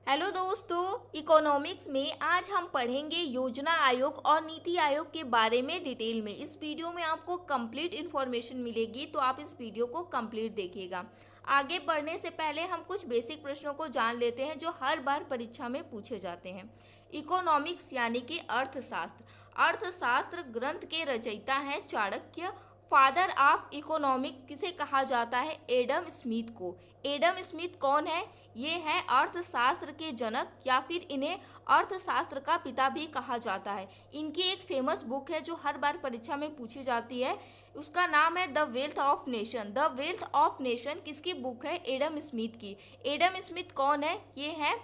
Hello दोस्तों, economics में आज हम पढ़ेंगे योजना आयोग और नीति आयोग के बारे में डिटेल में। इस वीडियो में आपको कंप्लीट इन्फॉर्मेशन मिलेगी, तो आप इस वीडियो को कंप्लीट देखिएगा। आगे बढ़ने से पहले हम कुछ बेसिक प्रश्नों को जान लेते हैं जो हर बार परीक्षा में पूछे जाते हैं। इकोनॉमिक्स यानी कि अर्थशास्त्र। अर्थशास्त्र ग्रंथ के रचयिता हैं चाणक्य। फादर ऑफ इकोनॉमिक्स किसे कहा जाता है? एडम स्मिथ को। एडम स्मिथ कौन है? ये है अर्थशास्त्र के जनक, या फिर इन्हें अर्थशास्त्र का पिता भी कहा जाता है। इनकी एक फेमस बुक है जो हर बार परीक्षा में पूछी जाती है, उसका नाम है the wealth of nation. The wealth of nation किसकी बुक है? एडम स्मिथ की। एडम स्मिथ कौन है? ये है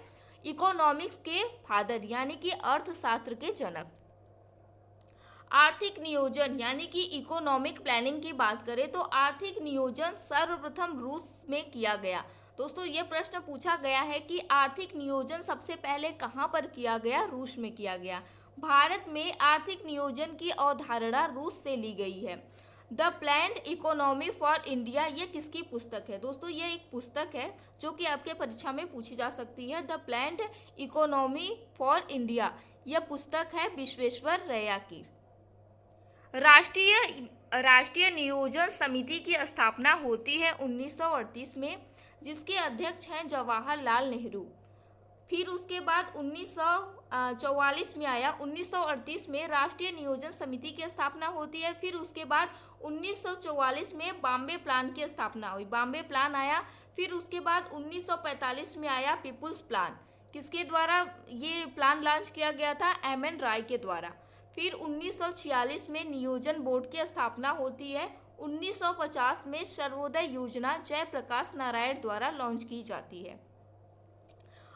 इकोनॉमिक्स के फादर यानी कि अर्थशास्त्र के जनक। आर्थिक नियोजन यानी कि इकोनॉमिक प्लानिंग की बात करें तो आर्थिक नियोजन सर्वप्रथम रूस में किया गया। दोस्तों, ये प्रश्न पूछा गया है कि आर्थिक नियोजन सबसे पहले कहाँ पर किया गया? रूस में किया गया। भारत में आर्थिक नियोजन की अवधारणा रूस से ली गई है। The planned economy for India, ये किसकी पुस्तक है? दोस्तों, ये एक पुस्तक है जो कि आपके परीक्षा में पूछी जा सकती है। The planned economy for India, यह पुस्तक है विश्वेश्वरैया की। राष्ट्रीय राष्ट्रीय नियोजन समिति की स्थापना होती है 1938 में, जिसके अध्यक्ष हैं जवाहरलाल नेहरू। फिर उसके बाद 1944 में आया। 1938 में राष्ट्रीय नियोजन समिति की स्थापना होती है। फिर उसके बाद 1944 में बॉम्बे प्लान की स्थापना हुई। बॉम्बे प्लान आया। फिर उसके बाद 1945 में आया पीपुल्स प्लान। किसके द्वारा ये प्लान लॉन्च किया गया था? एम.एन. रॉय के द्वारा। फिर 1946 में नियोजन बोर्ड की स्थापना होती है। 1950 में सर्वोदय योजना जयप्रकाश नारायण द्वारा लॉन्च की जाती है।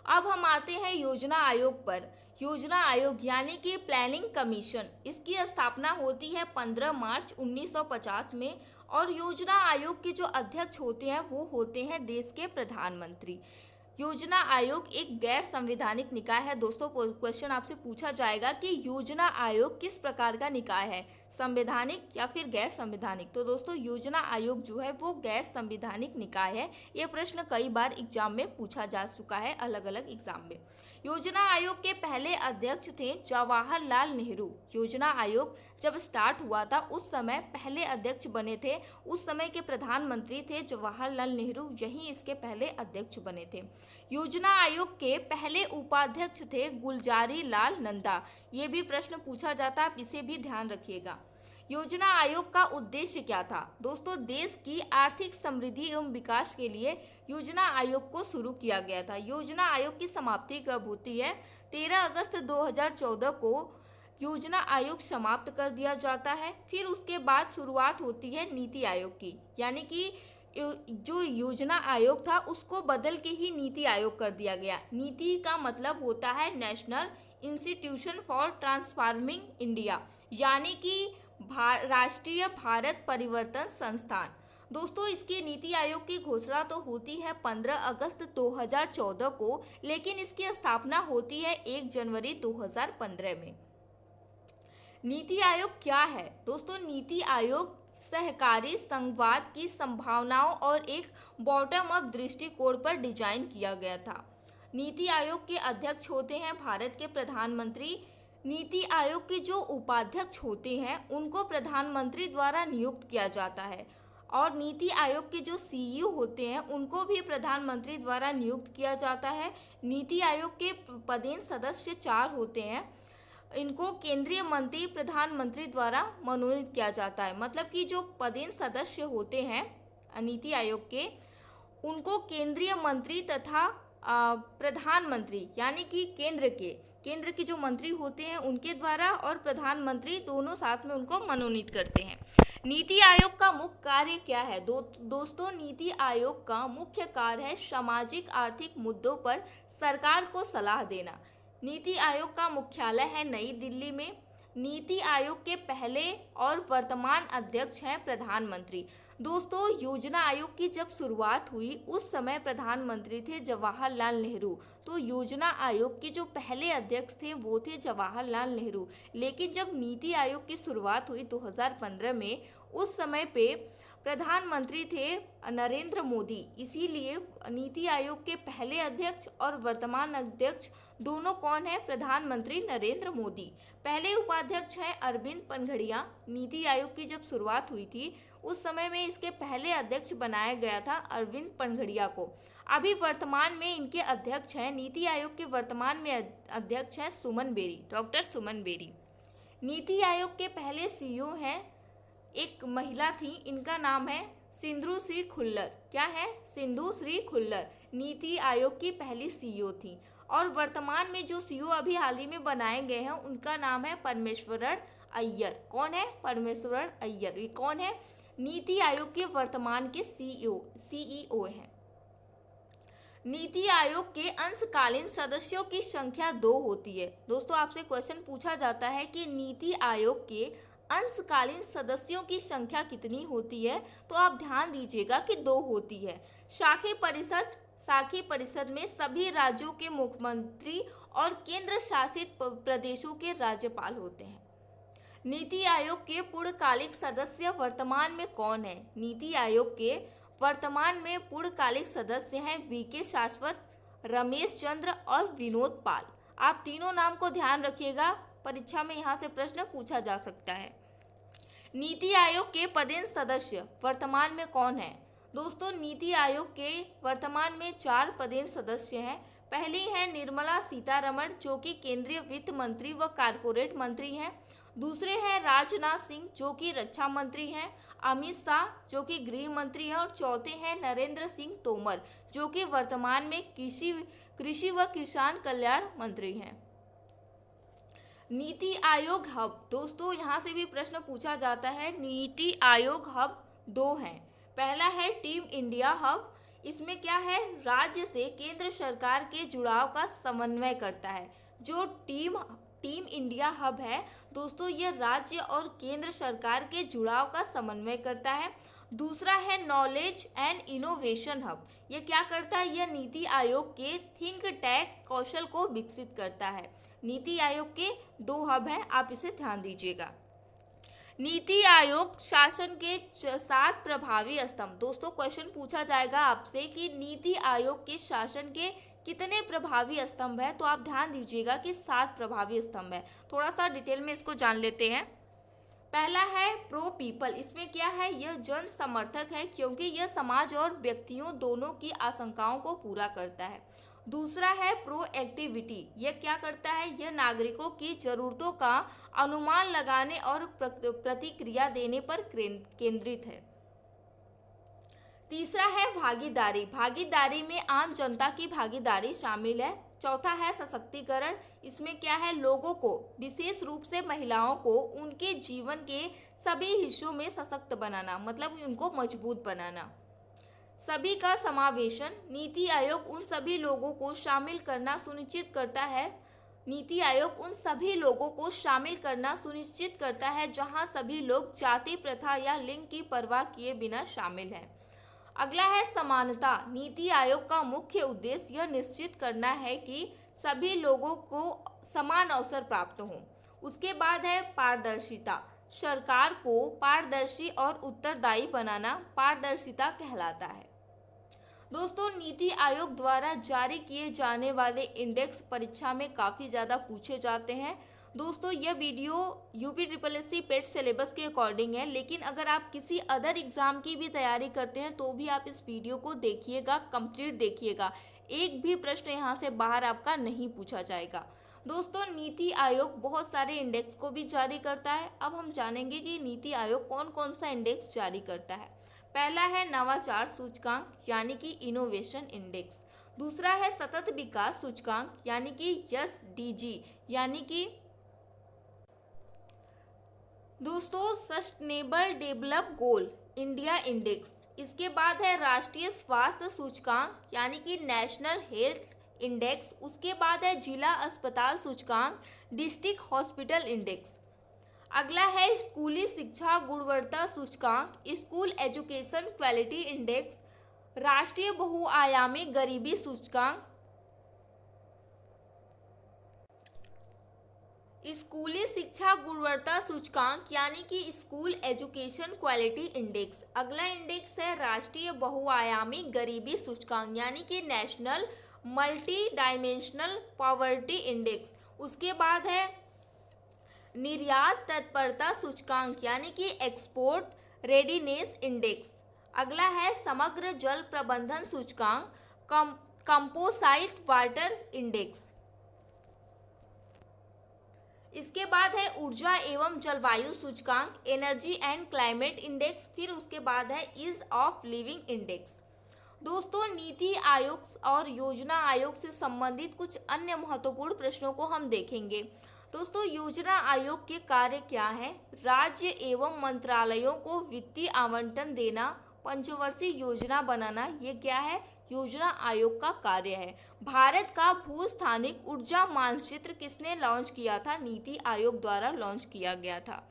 अब हम आते हैं योजना आयोग पर। योजना आयोग यानी कि प्लानिंग कमीशन, इसकी स्थापना होती है 15 मार्च 1950 में, और योजना आयोग के जो अध्यक्ष होते हैं वो होते हैं देश के प्रधानमंत्री। योजना आयोग एक गैर संवैधानिक निकाय है। दोस्तों, क्वेश्चन आपसे पूछा जाएगा कि योजना आयोग किस प्रकार का निकाय है, संवैधानिक या फिर गैर संवैधानिक? तो दोस्तों, योजना आयोग जो है वो गैर संवैधानिक निकाय है। ये प्रश्न कई बार एग्जाम में पूछा जा चुका है, अलग अलग एग्जाम में। योजना आयोग के पहले अध्यक्ष थे जवाहरलाल नेहरू। योजना आयोग जब स्टार्ट हुआ था उस समय पहले अध्यक्ष बने थे, उस समय के प्रधानमंत्री थे जवाहरलाल नेहरू, यही इसके पहले अध्यक्ष बने थे। योजना आयोग के पहले उपाध्यक्ष थे गुलजारी लाल नंदा। ये भी प्रश्न पूछा जाता है, आप इसे भी ध्यान रखिएगा। योजना आयोग का उद्देश्य क्या था? दोस्तों, देश की आर्थिक समृद्धि एवं विकास के लिए योजना आयोग को शुरू किया गया था। योजना आयोग की समाप्ति कब होती है? 13 अगस्त 2014 को योजना आयोग समाप्त कर दिया जाता है। फिर उसके बाद शुरुआत होती है नीति आयोग की, यानी कि जो योजना आयोग था उसको बदल के ही नीति आयोग कर दिया गया। नीति का मतलब होता है national institution for transforming India, यानी कि राष्ट्रीय भारत परिवर्तन संस्थान। दोस्तों, इसके नीति आयोग की घोषणा तो होती है 15 अगस्त 2014 को, लेकिन इसकी स्थापना होती है 1 जनवरी 2015 में। नीति आयोग क्या है? दोस्तों, नीति आयोग सहकारी संघवाद की संभावनाओं और एक बॉटम अप दृष्टिकोण पर डिजाइन किया गया था। नीति आयोग के अध्यक्ष होते हैं भारत के प्रधानमंत्री। नीति आयोग के जो उपाध्यक्ष होते हैं उनको प्रधानमंत्री द्वारा नियुक्त किया जाता है, और नीति आयोग के जो सीईओ होते हैं उनको भी प्रधानमंत्री द्वारा नियुक्त किया जाता है। नीति आयोग के पदेन सदस्य 4 होते हैं। इनको केंद्रीय मंत्री प्रधानमंत्री द्वारा मनोनीत किया जाता है। मतलब कि जो पदेन सदस्य होते हैं नीति आयोग के, उनको केंद्रीय मंत्री तथा प्रधानमंत्री यानी कि केंद्र के जो मंत्री होते हैं उनके द्वारा, और प्रधानमंत्री दोनों साथ में उनको मनोनीत करते हैं। नीति आयोग का मुख्य कार्य क्या है? दोस्तों, नीति आयोग का मुख्य कार्य है सामाजिक आर्थिक मुद्दों पर सरकार को सलाह देना। नीति आयोग का मुख्यालय है नई दिल्ली में। नीति आयोग के पहले और वर्तमान अध्यक्ष हैं प्रधानमंत्री। दोस्तों, योजना आयोग की जब शुरुआत हुई उस समय प्रधानमंत्री थे जवाहरलाल नेहरू। तो योजना आयोग के जो पहले अध्यक्ष थे वो थे जवाहरलाल नेहरू, लेकिन जब नीति आयोग की शुरुआत हुई 2015 में, उस समय पे प्रधानमंत्री थे नरेंद्र मोदी, इसीलिए नीति आयोग के पहले अध्यक्ष और वर्तमान अध्यक्ष दोनों कौन है? प्रधानमंत्री नरेंद्र मोदी। पहले उपाध्यक्ष हैं अरविंद पनघड़िया। नीति आयोग की जब शुरुआत हुई थी उस समय में इसके पहले अध्यक्ष बनाया गया था अरविंद पनघड़िया को। अभी वर्तमान में इनके अध्यक्ष हैं, नीति आयोग के वर्तमान में अध्यक्ष हैं सुमन बेरी, डॉक्टर सुमन बेरी। नीति आयोग के पहले सीईओ हैं, एक महिला थी, इनका नाम है सिंधु श्री खुल्लर। क्या है? सिंधु श्री खुल्लर नीति आयोग की पहली सीईओ थी। और वर्तमान में जो सीईओ अभी हाल ही में बनाए गए हैं उनका नाम है परमेश्वरन अय्यर। कौन है? परमेश्वरन अय्यर। ये कौन है? नीति आयोग के वर्तमान के सीईओ हैं। नीति आयोग के अंशकालीन सदस्यों की संख्या 2 होती है। दोस्तों आपसे क्वेश्चन पूछा जाता है कि नीति आयोग के अंशकालीन सदस्यों की संख्या कितनी होती है, तो आप ध्यान दीजिएगा कि 2 होती है। शाखी परिषद में सभी राज्यों के मुख्यमंत्री और केंद्र शासित प्रदेशों के राज्यपाल होते हैं। नीति आयोग के पूर्णकालिक सदस्य वर्तमान में कौन है? नीति आयोग के वर्तमान में पूर्णकालिक सदस्य हैं वीके शाश्वत, रमेश चंद्र और विनोद पाल। आप तीनों नाम को ध्यान रखिएगा, परीक्षा में यहाँ से प्रश्न पूछा जा सकता है। नीति आयोग के पदेन सदस्य वर्तमान में कौन है? दोस्तों नीति आयोग के वर्तमान में 4 पदेन सदस्य हैं। पहली है निर्मला सीतारमण जो कि केंद्रीय वित्त मंत्री व कारपोरेट मंत्री हैं। दूसरे हैं राजनाथ सिंह जो कि रक्षा मंत्री हैं, अमित शाह जो कि गृह मंत्री हैं और चौथे हैं नरेंद्र सिंह तोमर जो कि वर्तमान में कृषि व किसान कल्याण मंत्री हैं। नीति आयोग हब, दोस्तों यहाँ से भी प्रश्न पूछा जाता है। नीति आयोग हब 2 हैं। पहला है टीम इंडिया हब, इसमें क्या है? राज्य से केंद्र सरकार के जुड़ाव का समन्वय करता है। जो टीम इंडिया हब है दोस्तों, ये राज्य और केंद्र सरकार के जुड़ाव का समन्वय करता है। दूसरा है नॉलेज एंड इनोवेशन हब, ये क्या करता है? यह नीति आयोग के थिंक टैंक कौशल को विकसित करता है। नीति आयोग के 2 हब हैं, आप इसे ध्यान दीजिएगा। नीति आयोग शासन के 7 प्रभावी स्तंभ। दोस्तों क्वेश्चन पूछा जाएगा आपसे कि नीति आयोग के शासन के कितने प्रभावी स्तंभ है, तो आप ध्यान दीजिएगा कि 7 प्रभावी स्तंभ है। थोड़ा सा डिटेल में इसको जान लेते हैं। पहला है प्रो पीपल, इसमें क्या है? यह जन समर्थक है क्योंकि यह समाज और व्यक्तियों दोनों की आशंकाओं को पूरा करता है। दूसरा है प्रो एक्टिविटी, यह क्या करता है? यह नागरिकों की जरूरतों का अनुमान लगाने और प्रतिक्रिया देने पर केंद्रित है। तीसरा है भागीदारी, भागीदारी में आम जनता की भागीदारी शामिल है। चौथा है सशक्तिकरण, इसमें क्या है? लोगों को, विशेष रूप से महिलाओं को उनके जीवन के सभी हिस्सों में सशक्त बनाना, मतलब उनको मजबूत बनाना। सभी का समावेशन, नीति आयोग उन सभी लोगों को शामिल करना सुनिश्चित करता है। नीति आयोग उन सभी लोगों को शामिल करना सुनिश्चित करता है जहां सभी लोग जाति प्रथा या लिंग की परवाह किए बिना शामिल हैं। अगला है समानता, नीति आयोग का मुख्य उद्देश्य यह निश्चित करना है कि सभी लोगों को समान अवसर प्राप्त हों। उसके बाद है पारदर्शिता, सरकार को पारदर्शी और उत्तरदायी बनाना पारदर्शिता कहलाता है। दोस्तों नीति आयोग द्वारा जारी किए जाने वाले इंडेक्स परीक्षा में काफ़ी ज़्यादा पूछे जाते हैं। दोस्तों यह वीडियो UPSSC पेट सिलेबस के अकॉर्डिंग है, लेकिन अगर आप किसी अदर एग्ज़ाम की भी तैयारी करते हैं तो भी आप इस वीडियो को देखिएगा, कंप्लीट देखिएगा। एक भी प्रश्न यहाँ से बाहर आपका नहीं पूछा जाएगा। दोस्तों नीति आयोग बहुत सारे इंडेक्स को भी जारी करता है। अब हम जानेंगे कि नीति आयोग कौन कौन सा इंडेक्स जारी करता है। पहला है नवाचार सूचकांक यानी कि इनोवेशन इंडेक्स। दूसरा है सतत विकास सूचकांक यानी कि SDG यानी कि दोस्तों सस्टेनेबल डेवलप गोल इंडिया इंडेक्स। इसके बाद है राष्ट्रीय स्वास्थ्य सूचकांक यानी कि नेशनल हेल्थ इंडेक्स। उसके बाद है जिला अस्पताल सूचकांक डिस्ट्रिक्ट हॉस्पिटल इंडेक्स। अगला है स्कूली शिक्षा गुणवत्ता सूचकांक स्कूल एजुकेशन क्वालिटी इंडेक्स। राष्ट्रीय बहुआयामी गरीबी सूचकांक। स्कूली शिक्षा गुणवत्ता सूचकांक यानी कि स्कूल एजुकेशन क्वालिटी इंडेक्स। अगला इंडेक्स है राष्ट्रीय बहुआयामी गरीबी सूचकांक यानी कि national multi dimensional poverty index. उसके बाद है निर्यात तत्परता सूचकांक यानी कि एक्सपोर्ट रेडीनेस इंडेक्स। अगला है समग्र जल प्रबंधन सूचकांक कंपोसाइट वाटर इंडेक्स। इसके बाद है ऊर्जा एवं जलवायु सूचकांक एनर्जी एंड क्लाइमेट इंडेक्स। फिर उसके बाद है ईज ऑफ लिविंग इंडेक्स। दोस्तों, नीति आयोग और योजना आयोग से संबंधित कुछ अन्य महत्वपूर्ण प्रश्नों को हम देखेंगे। दोस्तों, योजना आयोग के कार्य क्या है? राज्य एवं मंत्रालयों को वित्तीय आवंटन देना, पंचवर्षीय योजना बनाना, ये क्या है? योजना आयोग का कार्य है। भारत का भूस्थानिक ऊर्जा मानचित्र किसने लॉन्च किया था? नीति आयोग द्वारा लॉन्च किया गया था।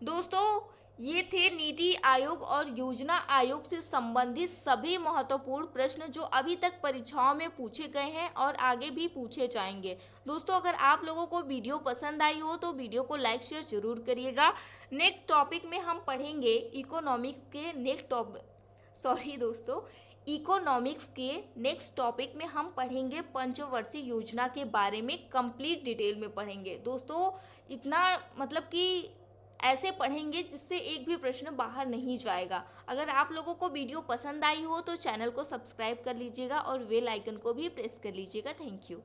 दोस्तों, ये थे नीति आयोग और योजना आयोग से संबंधित सभी महत्वपूर्ण प्रश्न जो अभी तक परीक्षाओं में पूछे गए हैं और आगे भी पूछे जाएंगे। दोस्तों, अगर आप लोगों को वीडियो पसंद आई हो तो वीडियो को लाइक शेयर जरूर करिएगा। नेक्स्ट टॉपिक में हम पढ़ेंगे इकोनॉमिक्स के नेक्स्ट टॉपिक में हम पढ़ेंगे पंचवर्षीय योजना के बारे में, कंप्लीट डिटेल में पढ़ेंगे। दोस्तों, इतना मतलब कि ऐसे पढ़ेंगे जिससे एक भी प्रश्न बाहर नहीं जाएगा। अगर आप लोगों को वीडियो पसंद आई हो तो चैनल को सब्सक्राइब कर लीजिएगा और बेल आइकन को भी प्रेस कर लीजिएगा। Thank you.